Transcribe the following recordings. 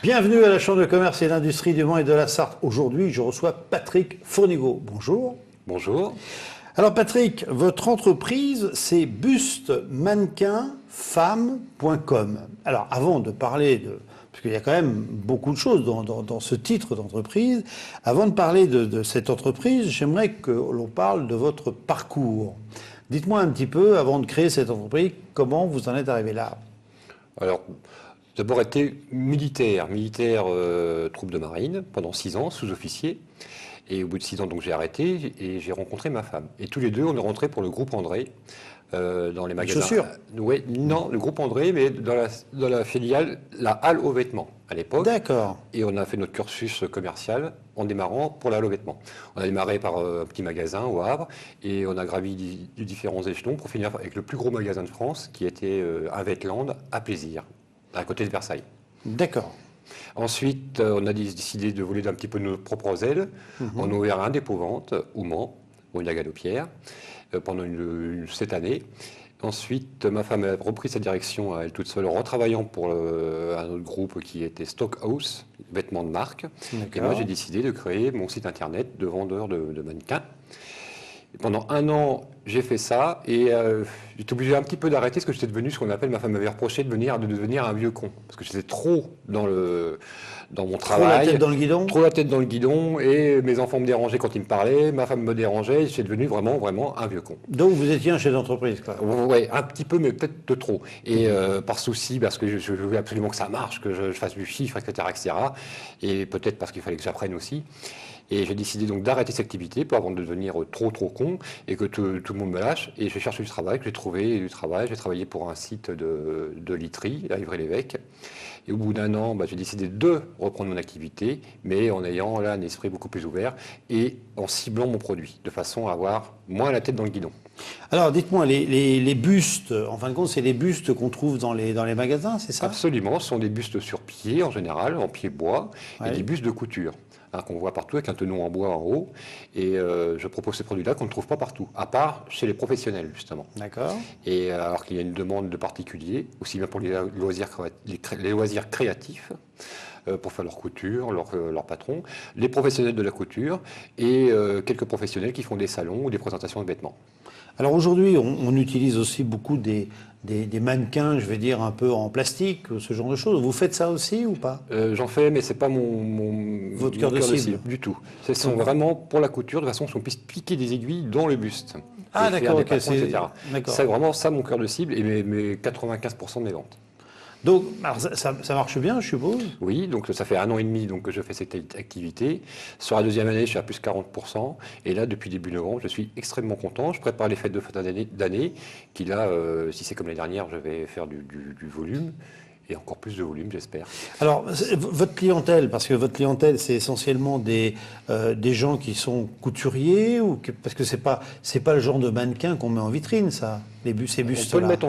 Bienvenue à la Chambre de commerce et d'industrie du Mans et de la Sarthe. Aujourd'hui, je reçois Patrick Fournigaud. Bonjour. Bonjour. Alors Patrick, votre entreprise, c'est bustemannequinfemme.com. Alors avant de parler de... parce qu'il y a quand même beaucoup de choses dans ce titre d'entreprise. Avant de parler de cette entreprise, j'aimerais que l'on parle de votre parcours. Dites-moi un petit peu, avant de créer cette entreprise, comment vous en êtes arrivé là? Alors, j'ai d'abord été militaire, troupe de marine, pendant 6 ans, sous-officier. Et au bout de 6 ans, donc, j'ai arrêté et j'ai rencontré ma femme. Et tous les deux, on est rentrés pour le groupe André, dans les magasins. Chaussures? Oui, non, le groupe André, mais dans la filiale, la halle aux vêtements, à l'époque. D'accord. Et on a fait notre cursus commercial en démarrant pour la halle aux vêtements. On a démarré par un petit magasin au Havre et on a gravi différents échelons pour finir avec le plus gros magasin de France, qui était un Vetland à Plaisir, à côté de Versailles. D'accord. Ensuite, on a décidé de voler d'un petit peu nos propres ailes. On a ouvert un dépôt-vente au Mans, au Galopierre, pendant cette année. Ensuite, ma femme a repris sa direction à elle toute seule, en retravaillant pour un autre groupe qui était Stockhouse, vêtements de marque. Et moi, j'ai décidé de créer mon site internet de vendeur de mannequins. Et pendant 1 an, j'ai fait ça et j'étais obligé un petit peu d'arrêter parce que j'étais devenu ce qu'on appelle, ma femme m'avait reproché de devenir un vieux con. Parce que j'étais trop dans mon travail. Trop la tête dans le guidon? Trop la tête dans le guidon et mes enfants me dérangeaient quand ils me parlaient, ma femme me dérangeait, j'étais devenu vraiment un vieux con. Donc vous étiez un chef d'entreprise, quoi. Oui, un petit peu, mais peut-être de trop. Et par souci, parce que je voulais absolument que ça marche, que je fasse du chiffre, etc. Et peut-être parce qu'il fallait que j'apprenne aussi. Et j'ai décidé donc d'arrêter cette activité pour avant de devenir trop con et que tout le monde me lâche. Et j'ai cherché du travail, que j'ai trouvé du travail. J'ai travaillé pour un site de literie à Ivry-l'Évêque. Et au bout d'1 an, j'ai décidé de reprendre mon activité, mais en ayant là un esprit beaucoup plus ouvert et en ciblant mon produit, de façon à avoir moins la tête dans le guidon. Alors dites-moi, les bustes, en fin de compte, c'est les bustes qu'on trouve dans les magasins, c'est ça? Absolument, ce sont des bustes sur pied en général, en pied bois, Ouais. et des bustes de couture. Qu'on voit partout avec un tenon en bois en haut. Et je propose ces produits-là qu'on ne trouve pas partout, à part chez les professionnels, justement. D'accord. Et alors qu'il y a une demande de particuliers, aussi bien pour les loisirs créatifs, pour faire leur couture, leur patron, les professionnels de la couture et quelques professionnels qui font des salons ou des présentations de vêtements. Alors aujourd'hui, on utilise aussi beaucoup des mannequins, je vais dire, un peu en plastique, ce genre de choses. Vous faites ça aussi ou pas? J'en fais, mais c'est pas Votre cœur de cible du tout. Ce sont vraiment pour la couture, de façon qu'on puisse piquer des aiguilles dans le buste. Ah d'accord, ok. C'est D'accord. vraiment ça mon cœur de cible et mes 95% de mes ventes. Donc, alors ça marche bien, je suppose? Oui, donc ça fait 1 an et demi donc, que je fais cette activité. Sur la 2e année, je suis à plus 40%. Et là, depuis début novembre, je suis extrêmement content. Je prépare les fêtes de fin d'année, qui là, si c'est comme les dernières, je vais faire du volume. Et encore plus de volume, j'espère. Alors, votre clientèle, parce que votre clientèle, c'est essentiellement des gens qui sont couturiers, parce que c'est pas le genre de mannequin qu'on met en vitrine, ça, ces bustes-là. On peut le mettre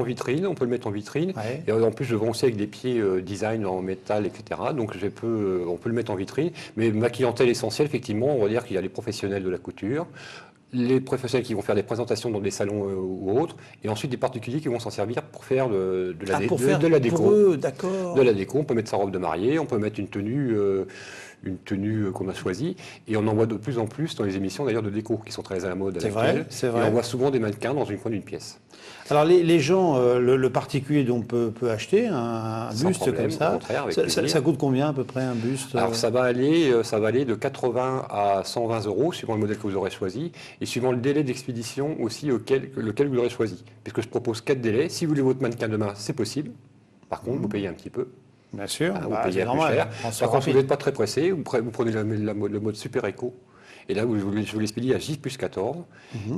en vitrine, Ouais. Et en plus, je vends aussi avec des pieds design en métal, etc. Donc, on peut le mettre en vitrine. Mais ma clientèle essentielle, effectivement, on va dire qu'il y a les professionnels de la couture, les professionnels qui vont faire des présentations dans des salons ou autres, et ensuite des particuliers qui vont s'en servir pour faire de la déco. Pour eux, d'accord. De la déco, on peut mettre sa robe de mariée, on peut mettre une tenue qu'on a choisie, et on en voit de plus en plus dans les émissions d'ailleurs de déco, qui sont très à la mode actuelle. C'est vrai. Et on voit souvent des mannequins dans une coin d'une pièce. Alors les gens, le particulier dont peut acheter un buste problème, comme ça, au contraire, avec ça coûte combien à peu près un buste? Alors ça va aller de 80 à 120 € suivant le modèle que vous aurez choisi et suivant le délai d'expédition aussi lequel vous aurez choisi. Puisque je propose 4 délais. Si vous voulez votre mannequin demain, c'est possible. Par contre, vous payez un petit peu. Bien sûr, Vous payez un peu cher. Par contre, si vous n'êtes pas très pressé, vous prenez le mode Super Eco. Et là, je vous l'expédie à J plus 14.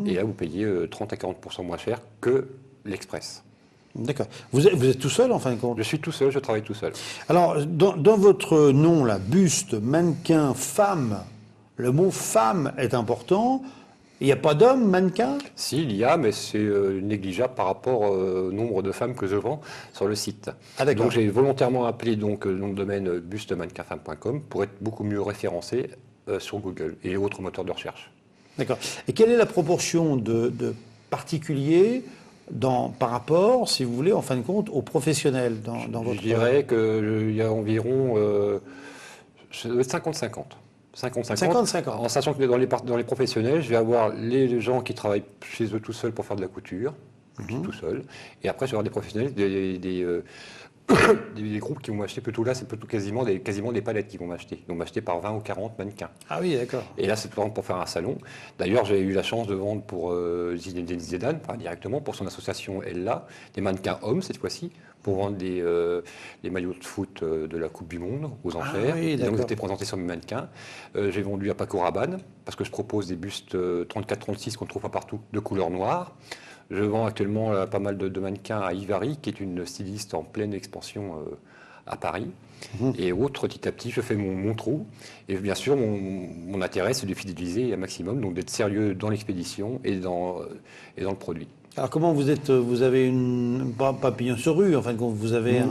Et là, vous payez 30 à 40% moins cher que l'Express. D'accord. Vous êtes tout seul en fin de compte? Je suis tout seul, je travaille tout seul. Alors, dans votre nom, là, buste, mannequin, femme, le mot femme est important. Il n'y a pas d'homme mannequin? Si, il y a, mais c'est négligeable par rapport au nombre de femmes que je vends sur le site. Ah, d'accord. Donc j'ai volontairement appelé le nom de domaine bustemannequinfemme.com pour être beaucoup mieux référencé sur Google et autres moteurs de recherche. D'accord. Et quelle est la proportion de particuliers par rapport, si vous voulez, en fin de compte, aux professionnels dans votre... Je dirais qu'il y a environ 50-50. 50-50, en sachant que dans les professionnels, je vais avoir les gens qui travaillent chez eux tout seuls pour faire de la couture, tout seul, et après je vais avoir des professionnels, des groupes qui vont m'acheter plutôt là, c'est plutôt quasiment des palettes qui vont m'acheter. Ils vont m'acheter par 20 ou 40 mannequins. Ah oui, d'accord. Et là, c'est pour faire un salon. D'ailleurs, j'ai eu la chance de vendre pour Zinedine Zidane, directement, pour son association Ella, des mannequins hommes cette fois-ci, pour vendre des maillots de foot de la Coupe du Monde aux enchères. Ah oui, et donc, j'étais présenté sur mes mannequins. J'ai vendu à Paco Rabanne, parce que je propose des bustes 34-36 qu'on ne trouve pas partout, de couleur noire. Je vends actuellement pas mal de mannequins à Yvari, qui est une styliste en pleine expansion à Paris. Et autres, petit à petit, je fais mon trou. Et bien sûr, mon intérêt, c'est de fidéliser un maximum, donc d'être sérieux dans l'expédition et dans le produit. Alors comment vous avez pas papillon sur rue, en fin de compte, vous avez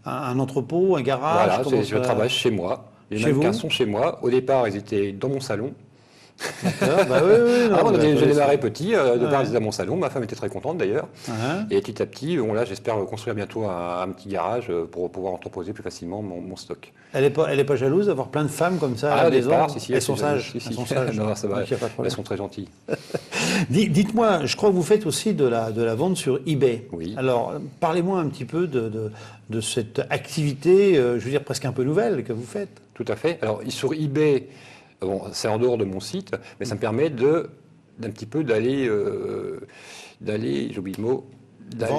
un entrepôt, un garage? Voilà, je travaille chez moi. Les mannequins sont chez moi. Au départ, ils étaient dans mon salon. Bah oui, j'ai démarré petit, de base dans mon salon, ma femme était très contente d'ailleurs. Et petit à petit, là j'espère construire bientôt un petit garage pour pouvoir entreposer plus facilement mon stock. Elle est pas jalouse d'avoir plein de femmes comme ça à la maison? Elles sont sages. Non, ça va, elles sont très gentilles. Dites-moi, je crois que vous faites aussi de la vente sur eBay. Oui. Alors, parlez-moi un petit peu de cette activité, je veux dire presque un peu nouvelle que vous faites. Tout à fait. Alors, sur eBay, bon, c'est en dehors de mon site, mais ça me permet d'un petit peu d'aller, j'ai oublié le mot,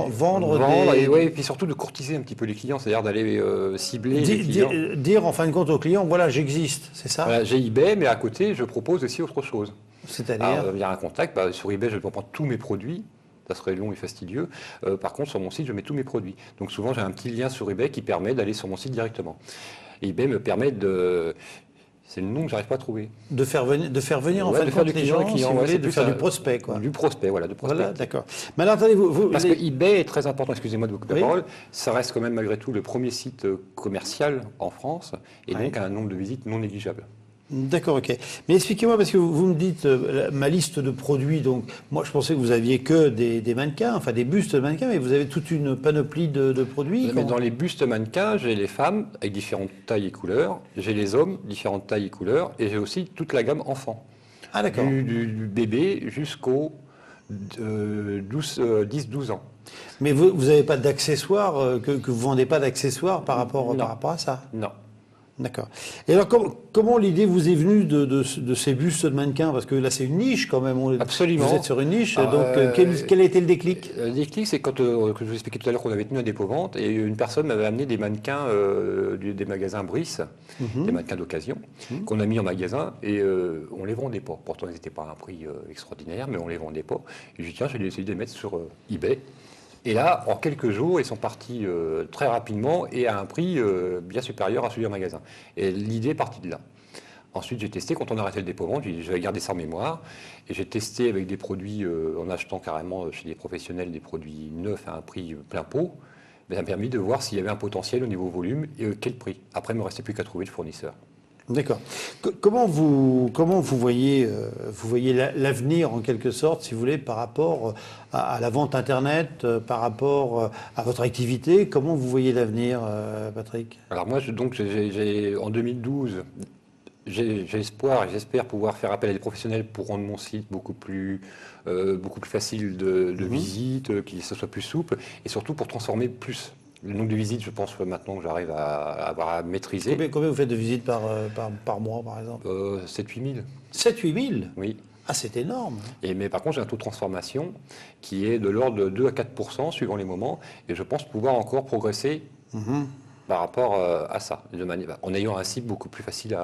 vendre et puis surtout de courtiser un petit peu les clients, c'est-à-dire d'aller cibler les clients. Dire en fin de compte aux clients, voilà, j'existe, c'est ça? Voilà, j'ai eBay, mais à côté, je propose aussi autre chose. C'est-à-dire? Il y a un contact, sur eBay, je peux prendre tous mes produits. Ça serait long et fastidieux. Par contre, sur mon site, je mets tous mes produits. Donc souvent, j'ai un petit lien sur eBay qui permet d'aller sur mon site directement. Et eBay me permet c'est le nom que j'arrive pas à trouver. De faire venir en fait les gens, si vous voulez, de faire du prospect, quoi. Du prospect, voilà, de prospect. Voilà, d'accord. Mais alors, attendez, parce que eBay est très important, excusez-moi de vous couper la parole, ça reste quand même malgré tout le premier site commercial en France, et donc un nombre de visites non négligeable. D'accord, ok. Mais expliquez-moi, parce que vous me dites ma liste de produits, donc moi je pensais que vous aviez que des mannequins, enfin des bustes de mannequins, mais vous avez toute une panoplie de produits. Mais dans les bustes mannequins, j'ai les femmes avec différentes tailles et couleurs, j'ai les hommes, différentes tailles et couleurs, et j'ai aussi toute la gamme enfant. Ah d'accord. Du bébé jusqu'au 10-12 ans. Mais vous n'avez pas d'accessoires, que vous ne vendez pas d'accessoires par rapport à ça? Non. D'accord. Et alors, comment l'idée vous est venue de ces bustes de mannequins? Parce que là, c'est une niche quand même. Absolument. Vous êtes sur une niche. Donc, quel a été le déclic? Le déclic, c'est quand, que je vous expliquais tout à l'heure, qu'on avait tenu un dépôt-vente et une personne m'avait amené des mannequins des magasins Brice, des mannequins d'occasion, qu'on a mis en magasin et on ne les vendait pas. Pourtant, ils n'étaient pas à un prix extraordinaire, mais on ne les vendait pas. Et j'ai dit, tiens, j'ai essayé de les mettre sur eBay. Et là, en quelques jours, ils sont partis très rapidement et à un prix bien supérieur à celui en magasin. Et l'idée est partie de là. Ensuite, j'ai testé, quand on a arrêté le dépôt-vente, je vais garder ça en mémoire. Et j'ai testé avec des produits, en achetant carrément chez des professionnels des produits neufs à un prix plein pot. Ça m'a permis de voir s'il y avait un potentiel au niveau volume et quel prix. Après, il ne me restait plus qu'à trouver le fournisseur. D'accord. Comment vous voyez l'avenir en quelque sorte, si vous voulez, par rapport à la vente Internet, par rapport à votre activité? Comment vous voyez l'avenir, Patrick? Alors moi, en 2012, j'ai espoir et j'espère pouvoir faire appel à des professionnels pour rendre mon site beaucoup plus facile de visite, que ce soit plus souple et surtout pour transformer plus. Le nombre de visites, je pense maintenant que j'arrive à maîtriser. Combien vous faites de visites par mois, par exemple? 7-8 000. 7-8 000? Oui. Ah, c'est énorme. Mais par contre, j'ai un taux de transformation qui est de l'ordre de 2 à 4% suivant les moments. Et je pense pouvoir encore progresser par rapport à ça, en ayant un site beaucoup plus facile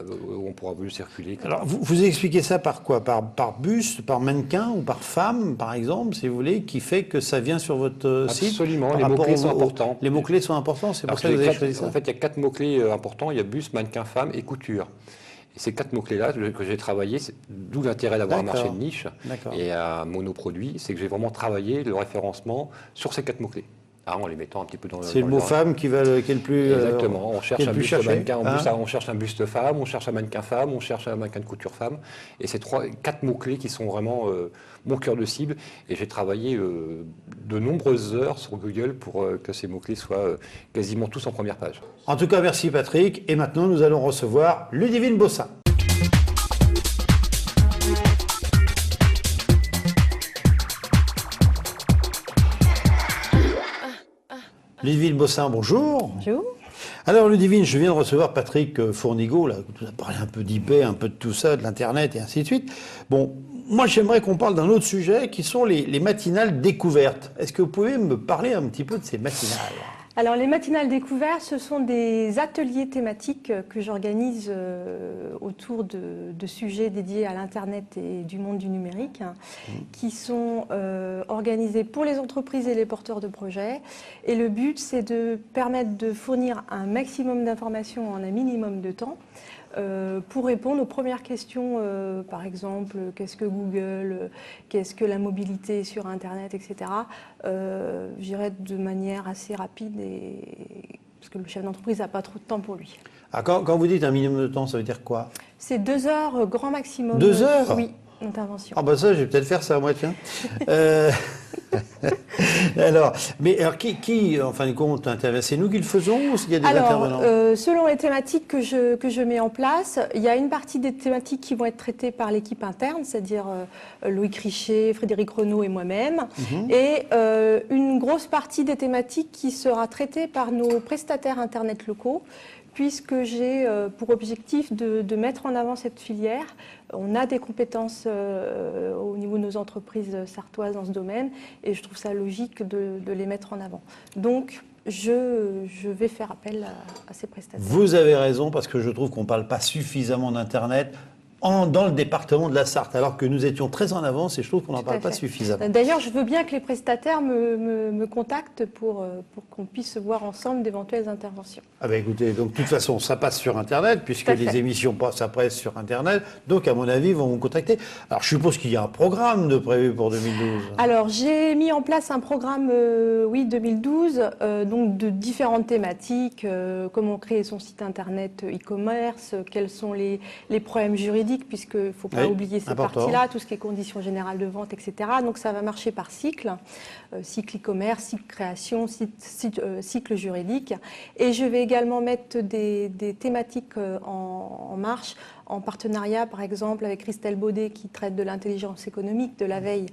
où on pourra mieux circuler. Alors, vous expliquez ça par quoi? Par buste, par mannequin ou par femme, par exemple, si vous voulez, qui fait que ça vient sur votre site? Absolument, les mots-clés sont importants. Les mots-clés sont importants, c'est pour ça que vous avez choisi ça? En fait, il y a 4 mots-clés importants. Il y a buste, mannequin, femme et couture. Et ces 4 mots-clés-là que j'ai travaillé, d'où l'intérêt d'avoir un marché de niche et un monoproduit, c'est que j'ai vraiment travaillé le référencement sur ces 4 mots-clés. en les mettant un petit peu dans C'est le mot femme qui est le plus. Exactement. On cherche un buste cherché, mannequin, hein. on cherche un buste femme, on cherche un mannequin femme, on cherche un mannequin de couture femme. Et c'est 4 mots-clés qui sont vraiment mon cœur de cible. Et j'ai travaillé de nombreuses heures sur Google pour que ces mots-clés soient quasiment tous en première page. En tout cas, merci Patrick. Et maintenant, nous allons recevoir Ludivine Bossin. Ludivine Bossin, bonjour. Bonjour. Alors Ludivine, je viens de recevoir Patrick Fournigaud, là, qui nous a parlé un peu d'eBay, un peu de tout ça, de l'Internet et ainsi de suite. Bon, moi j'aimerais qu'on parle d'un autre sujet qui sont les matinales découvertes. Est-ce que vous pouvez me parler un petit peu de ces matinales ? Alors les matinales découvertes, ce sont des ateliers thématiques que j'organise autour de sujets dédiés à l'Internet et du monde du numérique, qui sont organisés pour les entreprises et les porteurs de projets. Et le but, c'est de permettre de fournir un maximum d'informations en un minimum de temps, pour répondre aux premières questions, par exemple, qu'est-ce que Google, qu'est-ce que la mobilité sur Internet, etc. Je dirais de manière assez rapide, parce que le chef d'entreprise n'a pas trop de temps pour lui. Ah, quand vous dites un minimum de temps, ça veut dire quoi ? C'est 2 heures grand maximum. 2 heures ? Oui, d'intervention. Ah bah ça, je vais peut-être faire ça, moi, tiens. Alors, qui, en fin de compte, intervient ? C'est nous qui le faisons ou s'il y a des intervenants ? Selon les thématiques que je mets en place, il y a une partie des thématiques qui vont être traitées par l'équipe interne, c'est-à-dire Loïc Richet, Frédéric Renaud et moi-même, et une grosse partie des thématiques qui sera traitée par nos prestataires Internet locaux, puisque j'ai pour objectif de mettre en avant cette filière. On a des compétences au niveau de nos entreprises sartoises dans ce domaine et je trouve ça logique de les mettre en avant. Donc, je vais faire appel à ces prestataires. Vous avez raison, parce que je trouve qu'on ne parle pas suffisamment d'Internet dans le département de la Sarthe, alors que nous étions très en avance et je trouve qu'on n'en parle pas suffisamment. D'ailleurs, je veux bien que les prestataires me contactent pour qu'on puisse voir ensemble d'éventuelles interventions. Ah ben écoutez, donc de toute façon, ça passe sur Internet, puisque les émissions passent après sur Internet, donc à mon avis, ils vont vous contacter. Alors je suppose qu'il y a un programme de prévu pour 2012. Alors j'ai mis en place un programme, 2012, donc de différentes thématiques, comment créer son site Internet e-commerce, quels sont les problèmes juridiques, puisqu'il ne faut pas oublier cette partie-là, tout ce qui est conditions générales de vente, etc. Donc ça va marcher par cycle, cycle e-commerce, cycle création, cycle juridique. Et je vais également mettre des thématiques en marche, en partenariat par exemple avec Christelle Baudet qui traite de l'intelligence économique, de la veille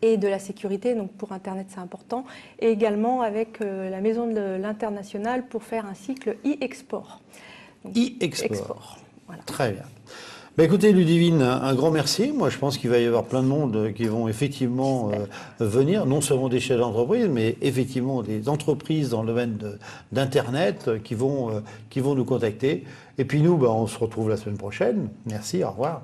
et de la sécurité, donc pour Internet c'est important, et également avec la Maison de l'International pour faire un cycle e-export. E-export. Voilà. Très bien. Bah écoutez Ludivine, un grand merci. Moi je pense qu'il va y avoir plein de monde qui vont effectivement venir, non seulement des chefs d'entreprise, mais effectivement des entreprises dans le domaine d'Internet qui vont nous contacter. Et puis nous, on se retrouve la semaine prochaine. Merci, au revoir.